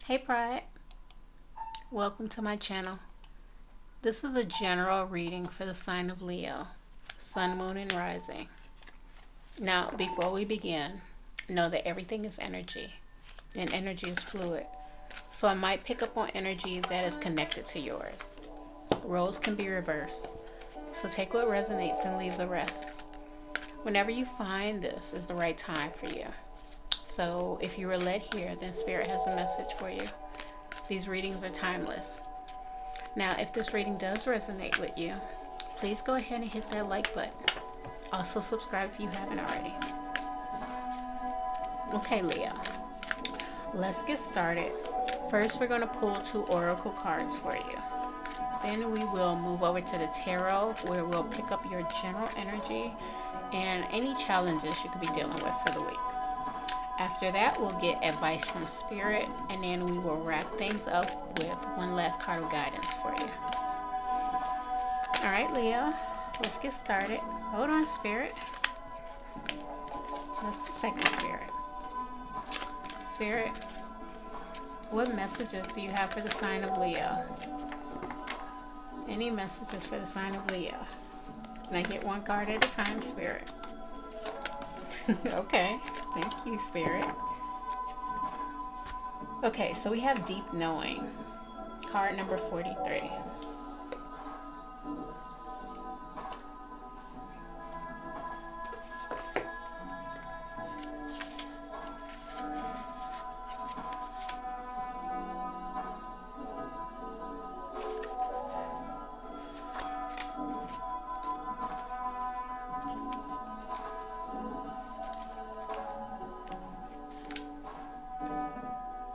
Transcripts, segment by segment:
Hey Pride, welcome to my channel. This is a general reading for the sign of Leo, Sun, Moon, and Rising. Now, before we begin, know that everything is energy, and energy is fluid. So I might pick up on energy that is connected to yours. Roles can be reversed, so take what resonates and leave the rest. Whenever you find this is the right time for you. So if you were led here, then Spirit has a message for you. These readings are timeless. Now, if this reading does resonate with you, please go ahead and hit that like button. Also subscribe if you haven't already. Okay, Leo. Let's get started. First, we're going to pull 2 oracle cards for you. Then we will move over to the tarot, where we'll pick up your general energy and any challenges you could be dealing with for the week. After that, we'll get advice from Spirit, and then we will wrap things up with one last card of guidance for you. All right, Leo, let's get started. Hold on, Spirit. Just a second, Spirit. Spirit, what messages do you have for the sign of Leo? Any messages for the sign of Leo? And I get one card at a time, Spirit. Okay, thank you, Spirit. Okay, so we have Deep Knowing, card number 43.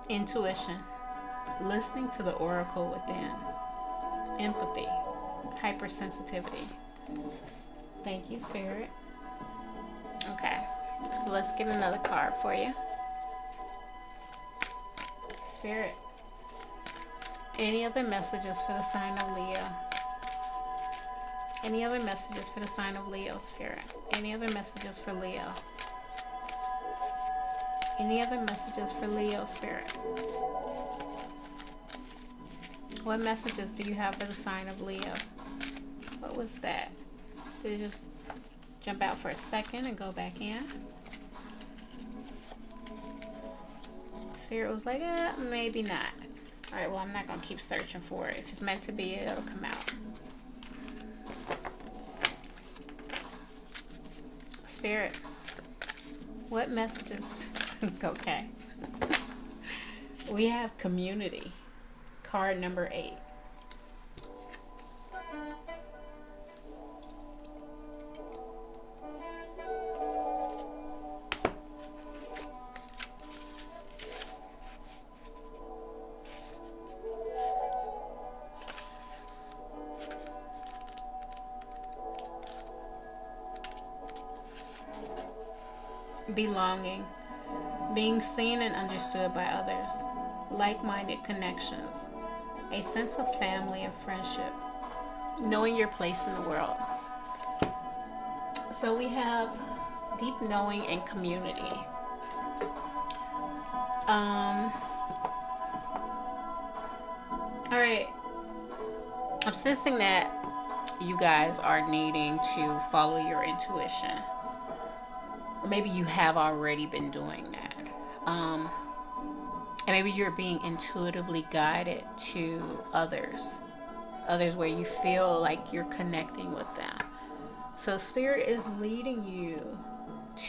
Intuition, listening to the oracle within. Empathy, hypersensitivity. Thank you, Spirit. Okay, let's get another card for you. Spirit, any other messages for the sign of Leo? Any other messages for the sign of Leo, Spirit? Any other messages for Leo? Any other messages for Leo, Spirit? What messages do you have for the sign of Leo? What was that? Did it just jump out for a second and go back in? Spirit was like, maybe not. Alright, well, I'm not going to keep searching for it. If it's meant to be, it'll come out. Spirit, what messages? Okay. We have Community, card number 8. Belonging, being seen and understood by others, like-minded connections, a sense of family and friendship, knowing your place in the world. So we have Deep Knowing and Community. All right, I'm sensing that you guys are needing to follow your intuition. Or maybe you have already been doing that. And maybe you're being intuitively guided to others where you feel like you're connecting with them. So Spirit is leading you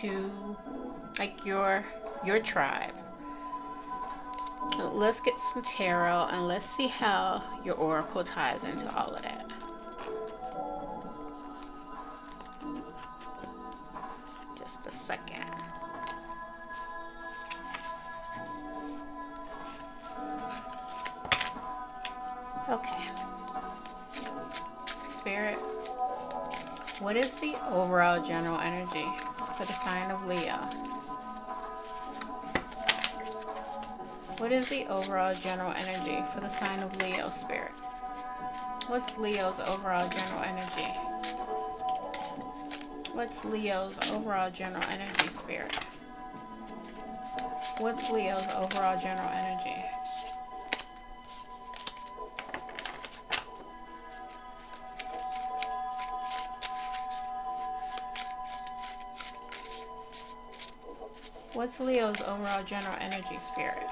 to like your tribe. Let's get some tarot and let's see how your oracle ties into all of that. Just a second. Okay. Spirit, what is the overall general energy for the sign of Leo? What is the overall general energy for the sign of Leo, Spirit? What's Leo's overall general energy? What's Leo's overall general energy, Spirit? What's Leo's overall general energy? What's Leo's overall general energy, Spirit?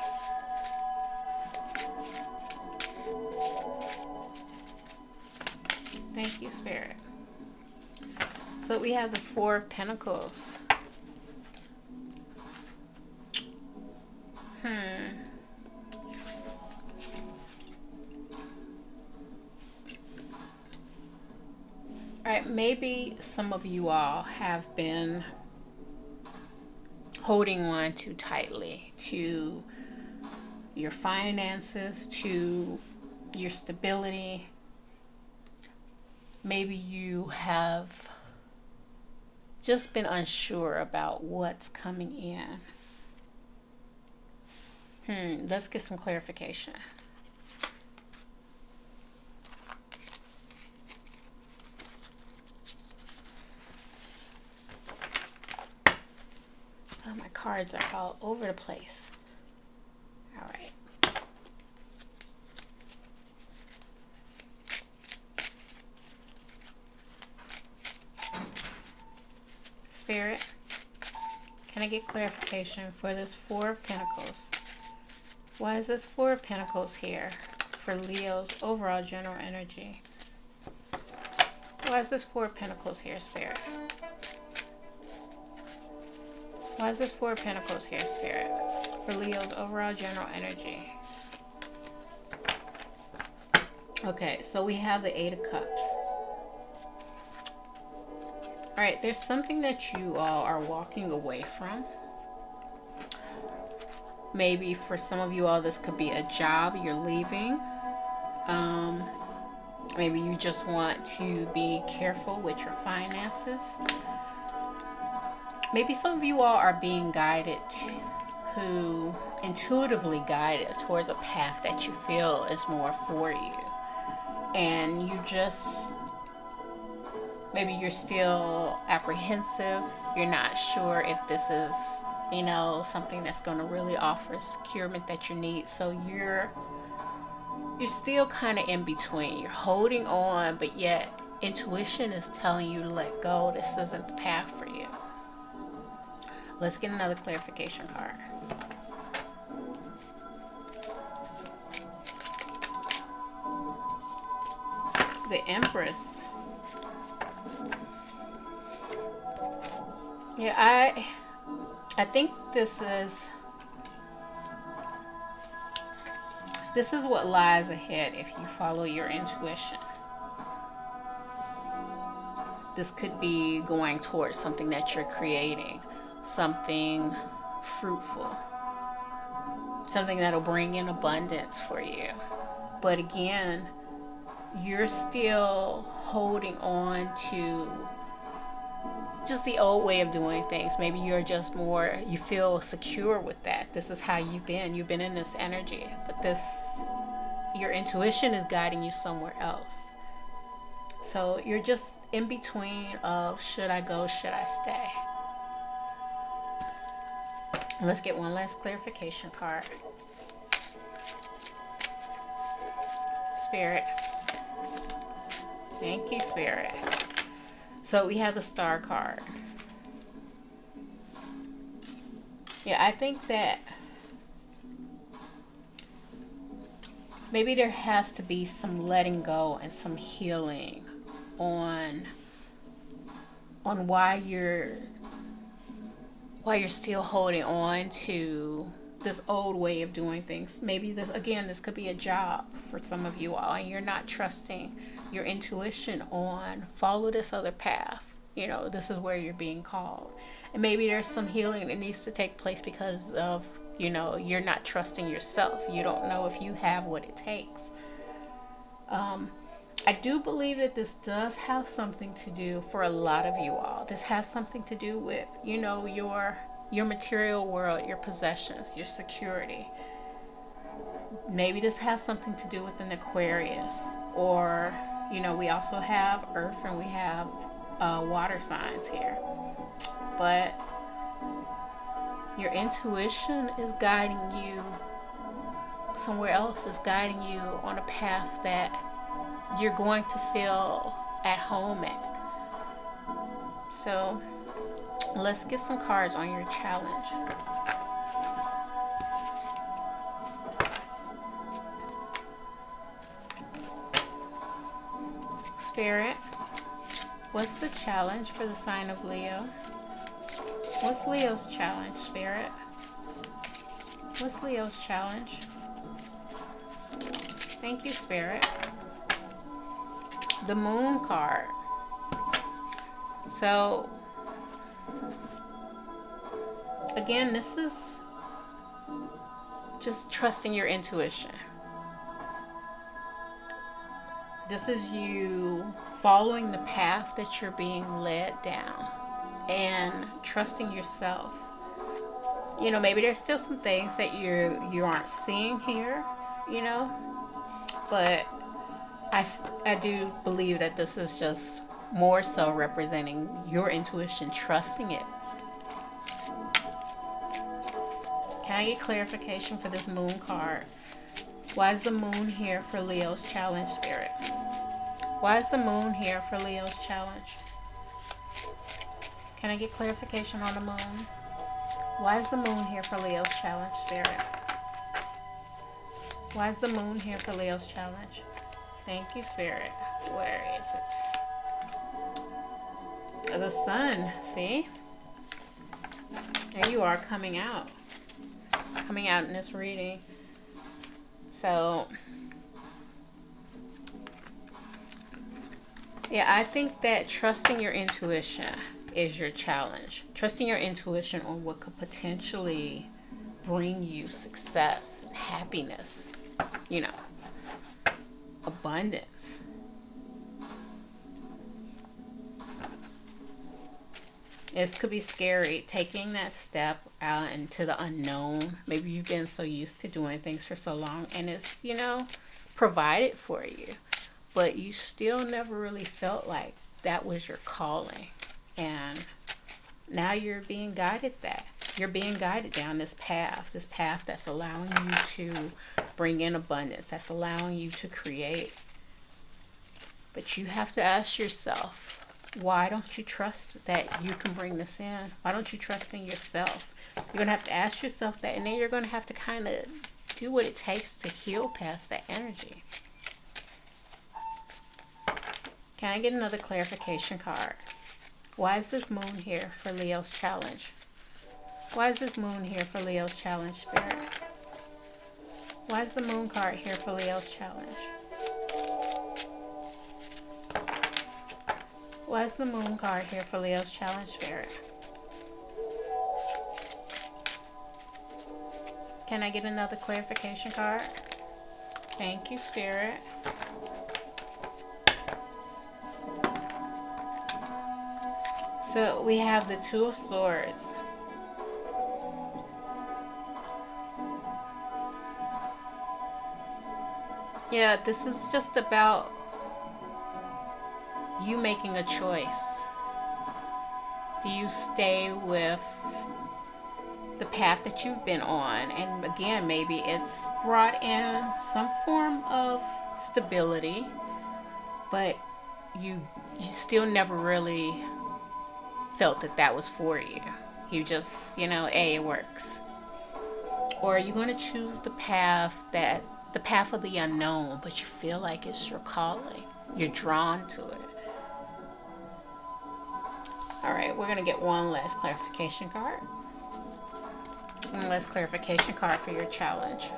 Thank you, Spirit. So we have the Four of Pentacles. Alright, maybe some of you all have been holding on too tightly to your finances, to your stability. Maybe you have just been unsure about what's coming in. Let's get some clarification. Oh, my cards are all over the place. All right. Spirit, can I get clarification for this Four of Pentacles? Why is this Four of Pentacles here for Leo's overall general energy? Why is this Four of Pentacles here, Spirit? Why is this Four of Pentacles here, Spirit, for Leo's overall general energy? Okay, so we have the Eight of Cups. Alright, there's something that you all are walking away from. Maybe for some of you all, this could be a job you're leaving. Maybe you just want to be careful with your finances. Maybe some of you all are being guided intuitively guided towards a path that you feel is more for you. And you just, maybe you're still apprehensive. You're not sure if this is, you know, something that's going to really offer securement that you need. So you're still kind of in between. You're holding on, but yet intuition is telling you to let go. This isn't the path for you. Let's get another clarification card. The Empress. Yeah, I think this is what lies ahead if you follow your intuition. This could be going towards something that you're creating, something fruitful, something that'll bring in abundance for you. But again, you're still holding on to just the old way of doing things. Maybe you're just more, you feel secure with that. This is how you've been in this energy, but your intuition is guiding you somewhere else. So you're just in between of, should I go, should I stay? Let's get one last clarification card. Spirit. Thank you, Spirit. So we have the Star card. Yeah, I think that maybe there has to be some letting go and some healing on why you're still holding on to this old way of doing things. Maybe this could be a job for some of you all, and you're not trusting your intuition on follow this other path. You know, this is where you're being called. And maybe there's some healing that needs to take place because of, you know, you're not trusting yourself. You don't know if you have what it takes. I do believe that this does have something to do, for a lot of you all, this has something to do with, you know, your material world, your possessions, your security. Maybe this has something to do with an Aquarius, or, you know, we also have Earth and we have water signs here. But your intuition is guiding you somewhere else, is guiding you on a path that you're going to feel at home at. So Let's get some cards on your challenge. Spirit, what's the challenge for the sign of Leo? What's Leo's challenge, Spirit? What's Leo's challenge? Thank you, Spirit. The Moon card. So, again, this is just trusting your intuition. This is you following the path that you're being led down and trusting yourself. You know, maybe there's still some things that you aren't seeing here, you know, but I do believe that this is just more so representing your intuition, trusting it. Can I get clarification for this Moon card? Why is the Moon here for Leo's challenge, Spirit? Why is the Moon here for Leo's challenge? Can I get clarification on the Moon? Why is the Moon here for Leo's challenge, Spirit? Why is the Moon here for Leo's challenge? Thank you, Spirit. Where is it? The Sun, see? There you are, coming out in this reading. So, yeah, I think that trusting your intuition is your challenge. Trusting your intuition on what could potentially bring you success and happiness, you know, abundance. This could be scary, taking that step out into the unknown. Maybe you've been so used to doing things for so long and it's, you know, provided for you, but you still never really felt like that was your calling. And now you're being guided you're being guided down this path that's allowing you to bring in abundance, that's allowing you to create. But you have to ask yourself, why don't you trust that you can bring this in? Why don't you trust in yourself? You're going to have to ask yourself that, and then you're going to have to kind of do what it takes to heal past that energy. Can I get another clarification card? Why is this Moon here for Leo's challenge? Why is this Moon here for Leo's challenge, Spirit? Why is the Moon card here for Leo's challenge? Why is the Moon card here for Leo's challenge, Spirit? Can I get another clarification card? Thank you, Spirit. So we have the Two of Swords. Yeah, this is just about you making a choice. Do you stay with the path that you've been on? And again, maybe it's brought in some form of stability, but you still never really felt that was for you. You just, you know, it works. Or are you going to choose the path of the unknown, but you feel like it's your calling? You're drawn to it. Alright, we're going to get one last clarification card. One last clarification card for your challenge.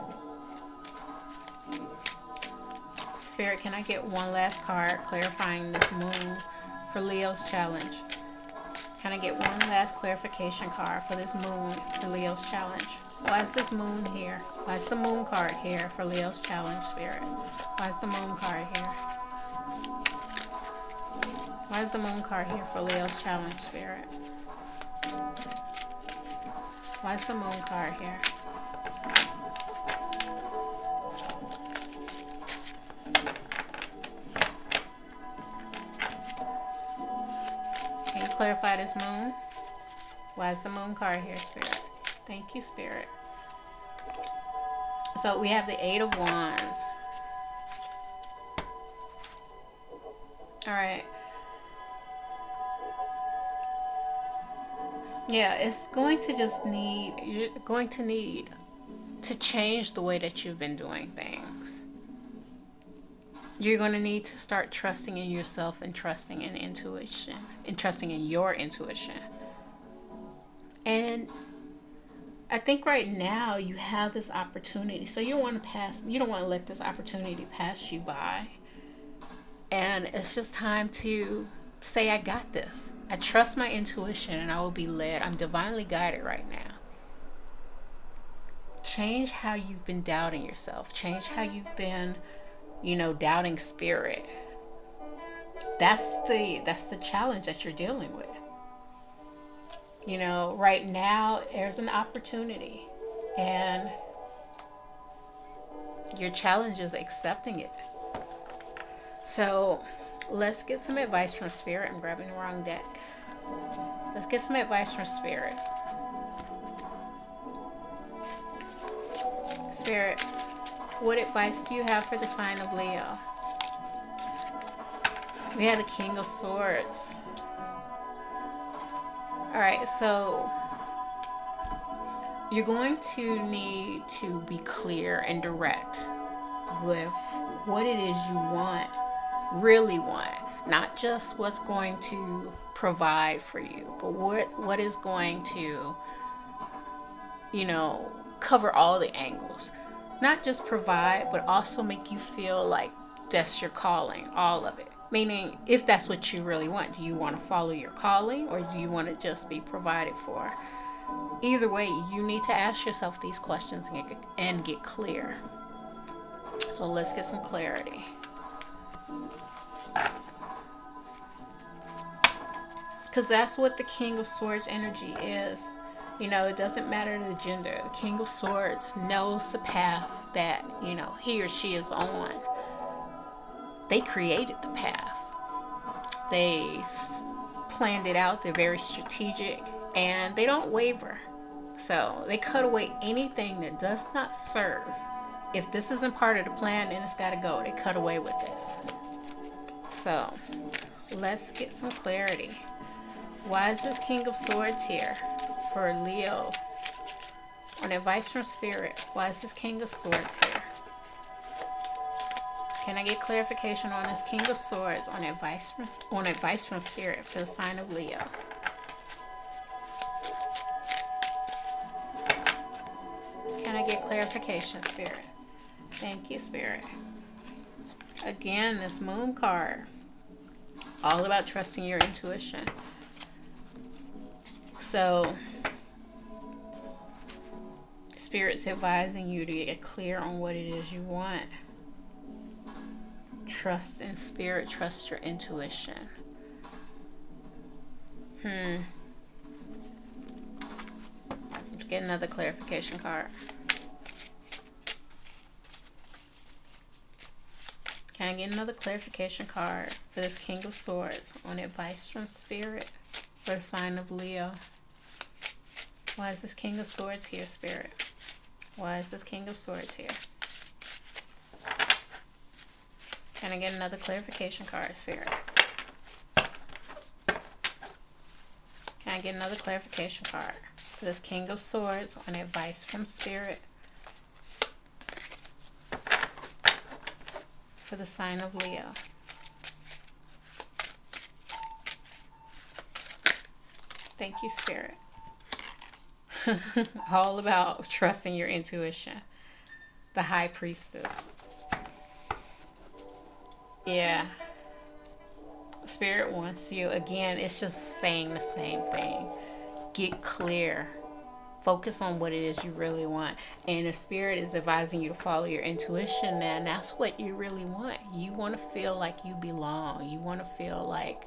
Spirit, can I get one last card clarifying this Moon for Leo's challenge? Can I get one last clarification card for this Moon for Leo's challenge? Why is this Moon here? Why is the Moon card here for Leo's challenge, Spirit? Why is the Moon card here? Why is the Moon card here for Leo's challenge, Spirit? Why is the Moon card here? Can you clarify this Moon? Why is the Moon card here, Spirit? Thank you, Spirit. So we have the Eight of Wands. All right. Yeah, it's going to just need, you're going to need to change the way that you've been doing things. You're going to need to start trusting in yourself and trusting in intuition and trusting in your intuition. And I think right now you have this opportunity. So you don't want to let this opportunity pass you by. And it's just time to say, I got this. I trust my intuition and I will be led. I'm divinely guided right now. Change how you've been doubting yourself. Change how you've been, doubting spirit. That's the challenge that you're dealing with. Right now there's an opportunity, and your challenge is accepting it. So let's get some advice from spirit. I'm grabbing the wrong deck. Let's get some advice from spirit. Spirit, what advice do you have for the sign of Leo? We have the King of Swords. Alright, so you're going to need to be clear and direct with what it is you want, really want. Not just what's going to provide for you, but what is going to, cover all the angles. Not just provide, but also make you feel like that's your calling, all of it. Meaning, if that's what you really want, do you want to follow your calling, or do you want to just be provided for? Either way, you need to ask yourself these questions and get clear. So let's get some clarity. Because that's what the King of Swords energy is. It doesn't matter the gender. The King of Swords knows the path that, he or she is on. They created the path. They planned it out. They're very strategic, and they don't waver. So they cut away anything that does not serve. If this isn't part of the plan, then it's got to go. They cut away with it. So let's get some clarity. Why is this King of Swords here for Leo? On advice from Spirit, why is this King of Swords here? Can I get clarification on this King of Swords on advice from Spirit for the sign of Leo? Can I get clarification, Spirit? Thank you, Spirit. Again, this Moon card. All about trusting your intuition. So, Spirit's advising you to get clear on what it is you want. Trust in Spirit. Trust your intuition. Let's get another clarification card. Can I get another clarification card for this King of Swords on advice from Spirit for the sign of Leo? Why is this King of Swords here, Spirit? Why is this King of Swords here? Can I get another clarification card, Spirit? Can I get another clarification card for this King of Swords on advice from Spirit for the sign of Leo? Thank you, Spirit. All about trusting your intuition. The High Priestess. Yeah. Spirit wants you. Again, it's just saying the same thing. Get clear. Focus on what it is you really want. And if Spirit is advising you to follow your intuition, then that's what you really want. You want to feel like you belong. You want to feel like,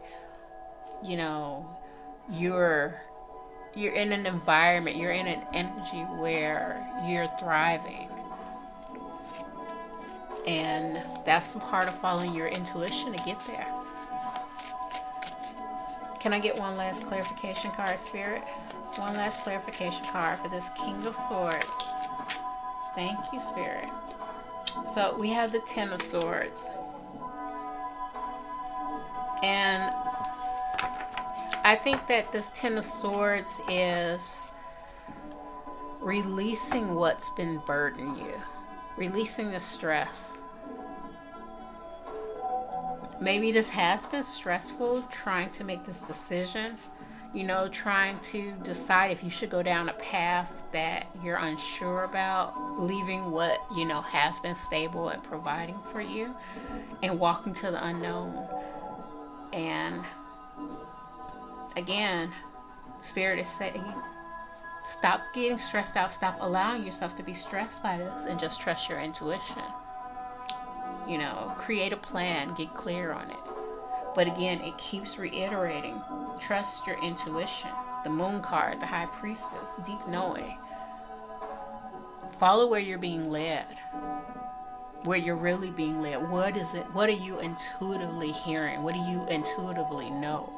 you're in an environment, you're in an energy where you're thriving. And that's part of following your intuition to get there. Can I get one last clarification card, Spirit? One last clarification card for this King of Swords. Thank you, Spirit. So we have the Ten of Swords. And I think that this Ten of Swords is releasing what's been burdening you, releasing the stress. Maybe this has been stressful, trying to make this decision, you know, trying to decide if you should go down a path that you're unsure about, leaving what, you know, has been stable and providing for you, and walking to the unknown. And again, Spirit is saying, stop getting stressed out. Stop allowing yourself to be stressed by this and just trust your intuition. You know, create a plan, get clear on it. But again, it keeps reiterating, trust your intuition. The Moon card, the High Priestess, deep knowing. Follow where you're being led. Where you're really being led. What is it? What are you intuitively hearing? What do you intuitively know?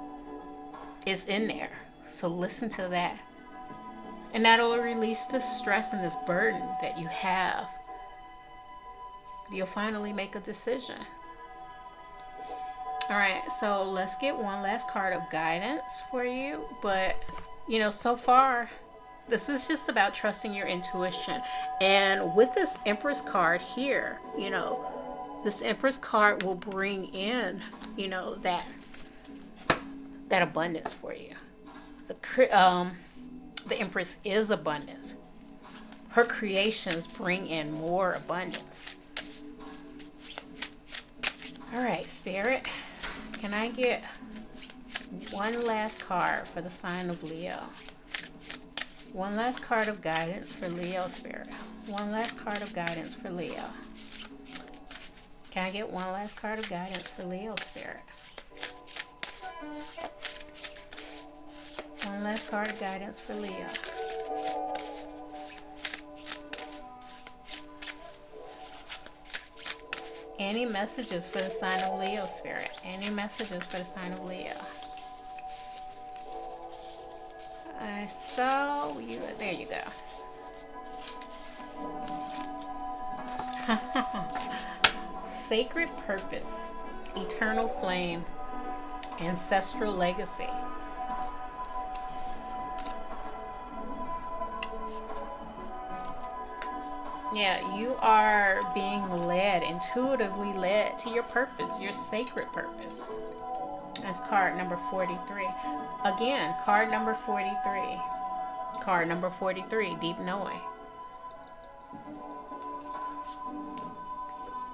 It's in there. So listen to that. And that'll release the stress and this burden that you have. You'll finally make a decision. All right, so let's get one last card of guidance for you. But, you know, so far, this is just about trusting your intuition. And with this Empress card here, you know, this Empress card will bring in, you know, that abundance for you. The Empress is abundance. Her creations bring in more abundance. All right, Spirit, can I get one last card for the sign of Leo? One last card of guidance for Leo, Spirit. One last card of guidance for Leo. Can I get one last card of guidance for Leo, Spirit? One last card of guidance for Leo. Any messages for the sign of Leo, Spirit? Any messages for the sign of Leo? I saw you. There you go. Sacred purpose, eternal flame, ancestral legacy. Yeah, you are being led, intuitively led to your purpose, your sacred purpose. That's card number 43. Again, card number 43. Card number 43, deep knowing.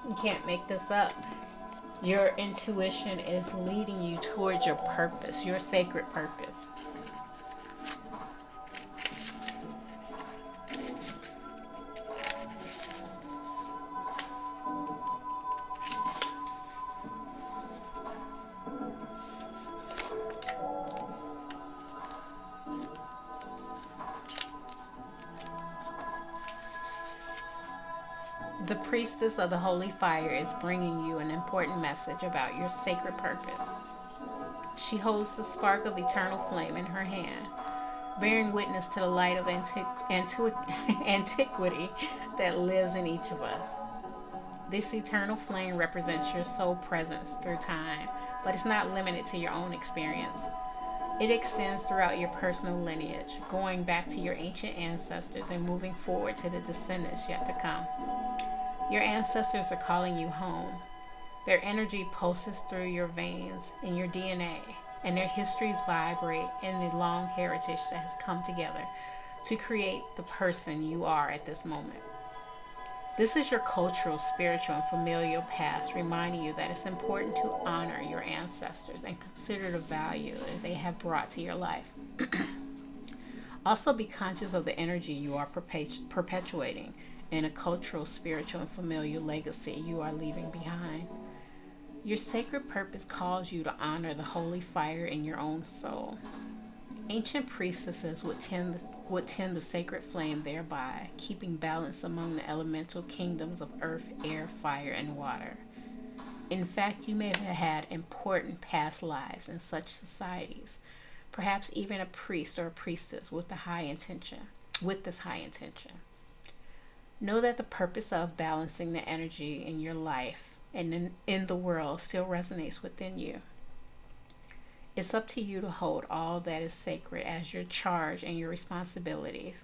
You can't make this up. Your intuition is leading you towards your purpose, your sacred purpose. The priestess of the holy fire is bringing you an important message about your sacred purpose. She holds the spark of eternal flame in her hand, bearing witness to the light of antiquity that lives in each of us. This eternal flame represents your soul presence through time, but it's not limited to your own experience. It extends throughout your personal lineage, going back to your ancient ancestors and moving forward to the descendants yet to come. Your ancestors are calling you home. Their energy pulses through your veins and your DNA, and their histories vibrate in the long heritage that has come together to create the person you are at this moment. This is your cultural, spiritual, and familial past, reminding you that it's important to honor your ancestors and consider the value that they have brought to your life. Also, be conscious of the energy you are perpetuating in a cultural, spiritual, and familial legacy you are leaving behind. Your sacred purpose calls you to honor the holy fire in your own soul. Ancient priestesses would tend the sacred flame, thereby keeping balance among the elemental kingdoms of earth, air, fire, and water. In fact, you may have had important past lives in such societies, perhaps even a priest or a priestess with this high intention. Know that the purpose of balancing the energy in your life and in the world still resonates within you. It's up to you to hold all that is sacred as your charge and your responsibilities.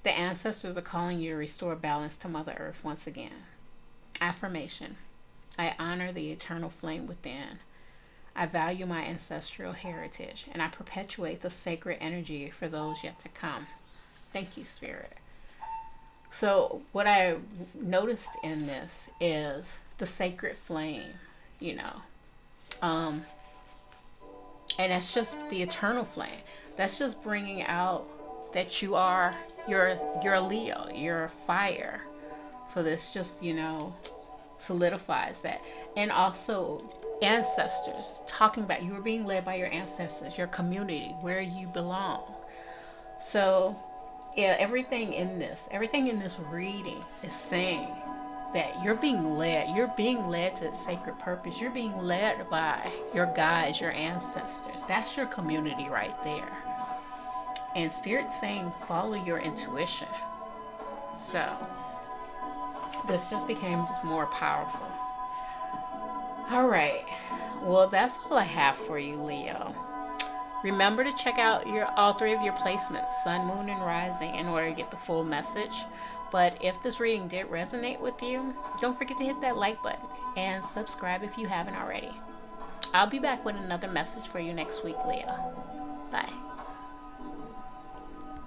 The ancestors are calling you to restore balance to Mother Earth once again. Affirmation. I honor the eternal flame within. I value my ancestral heritage, and I perpetuate the sacred energy for those yet to come. Thank you, Spirit. So what I noticed in this is the sacred flame, you know. And that's just the eternal flame. That's just bringing out that you're a Leo, you're fire. So this just, solidifies that. And also ancestors, talking about you were being led by your ancestors, your community, where you belong. So yeah, everything in this reading is saying that you're being led to sacred purpose. You're being led by your guides, your ancestors. That's your community right there. And Spirit's saying follow your intuition. So this just became just more powerful. All right, well, that's all I have for you, Leo. Remember to check out all three of your placements, Sun, Moon, and Rising, in order to get the full message. But if this reading did resonate with you, don't forget to hit that like button and subscribe if you haven't already. I'll be back with another message for you next week, Leo. Bye.